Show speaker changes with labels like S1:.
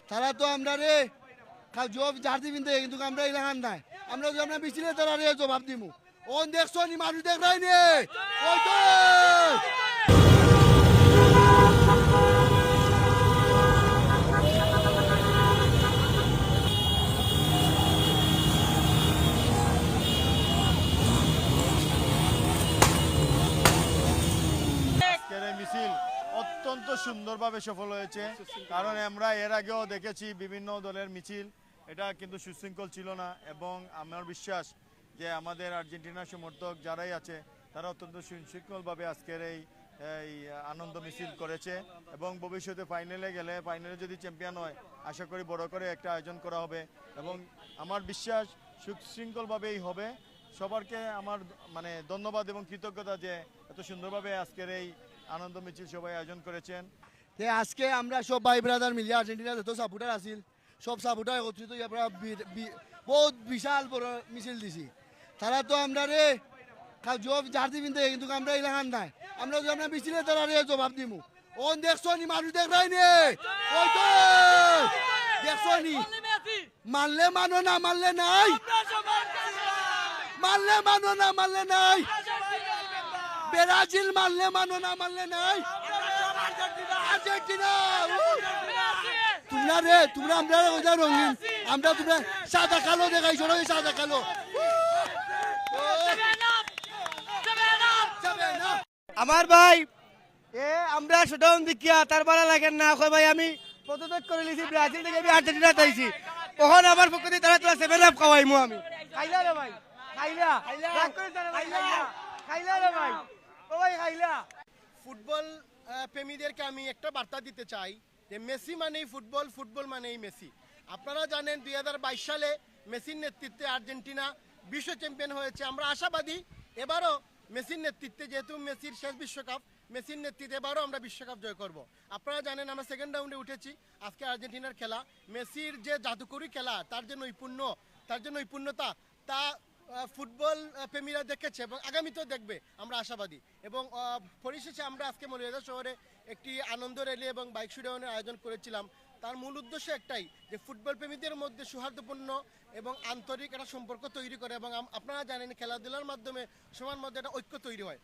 S1: তারা তো আমরা রে জবাব ঝাড় দিবেন কিন্তু আমরা এলাকার নাই আমরা যদি আমরা মিছিলে তারা রে জবাব দিব ও দেখছো নি মানুষ দেখ নাই নে ওই তো
S2: মিছিল অত্যন্ত সুন্দরভাবে সফল হয়েছে কারণ আমরা এর আগেও দেখেছি বিভিন্ন দলের মিছিল এটা কিন্তু সুশৃঙ্খল ছিল না এবং আমার বিশ্বাস যে আমাদের আর্জেন্টিনার সমর্থক যারাই আছে তারা অত্যন্ত সুশৃঙ্খলভাবে আজকের এই আনন্দ মিছিল করেছে এবং ভবিষ্যতে ফাইনালে গেলে ফাইনালে যদি চ্যাম্পিয়ন হয় আশা করি বড় করে একটা আয়োজন করা হবে এবং আমার বিশ্বাস সুশৃঙ্খলভাবেই হবে। সবারকে আমার ধন্যবাদ এবং কৃতজ্ঞতা যে এত সুন্দরভাবে আজকের এই আনন্দ মিছিল সবাই আয়োজন করেছেন।
S1: আজকে আমরা সব ভাই ব্রাদার মিলে আর্জেন্টিনার যত সাপোর্টার আছিল সব সাপোর্টার একত্রিত আমরা বহুত বিশাল বড় মিছিল দিছি তারা তো আমরা রে জবাব ঝাড় দিবেন কিন্তু আমরা এলাকার নাই আমরা যদি আমরা মিছিলে তারা রে জবাব দিব ও দেখছো নি মানুষ দেখ নাই নে ওই তো দেখছো নি মানলে মানো না মানলে নাই মানলে মানো না মানলে নাই ব্রাজিল মানলে মানো না মানলে নাই আর্জেন্টিনা তোমরা রে তোমরা আমরা রঙিন আমরা তোমরা সাদা কালো দেখাইছো না সাদা কালো
S3: আমার ভাই আমরা শোডাউন দেখিয়া তার ভালো লাগেন না ভাই আমি পদত্যাগ করে নিয়েছি ব্রাজিল থেকে আমি আর্জেন্টিনা চাইছি তখন আমার পক্ষে তারা তোরা 7 আপ খাওয়াইমু আমি খাইলা রে ভাই খাইলা রাগ করে তারা খাইলা রে ভাই ও ভাই খাইলা।
S4: ফুটবল প্রেমীদেরকে আমি একটা বার্তা দিতে চাই যে মেসি মানেই ফুটবল, ফুটবল মানেই মেসি। আপনারা জানেন 2022 সালে মেসির নেতৃত্বে আর্জেন্টিনা বিশ্ব চ্যাম্পিয়ন হয়েছে। আমরা আশাবাদী এবারও মেসির নেতৃত্বে, যেহেতু মেসির শেষ বিশ্বকাপ, মেসির নেতৃত্বে এবারও আমরা বিশ্বকাপ জয় করব। আপনারা জানেন আমরা সেকেন্ড রাউন্ডে উঠেছি। আজকে আর্জেন্টিনার খেলা, মেসির যে জাদুকরি খেলা, তার যে নৈপুণ্যতা তা ফুটবল প্রেমীরা দেখেছে এবং আগামীতেও দেখবে, আমরা আশাবাদী। এবং পরিশেষে আমরা আজকে মৌলভীবাজার শহরে একটি আনন্দ র্যালি এবং বাইক শোডাউনের আয়োজন করেছিলাম। তার মূল উদ্দেশ্য একটাই, যে ফুটবল প্রেমীদের মধ্যে সৌহার্দ্যপূর্ণ এবং আন্তরিক একটা সম্পর্ক তৈরি করে এবং আপনারা জানেন খেলাধুলার মাধ্যমে সবার মধ্যে একটা ঐক্য তৈরি হয়।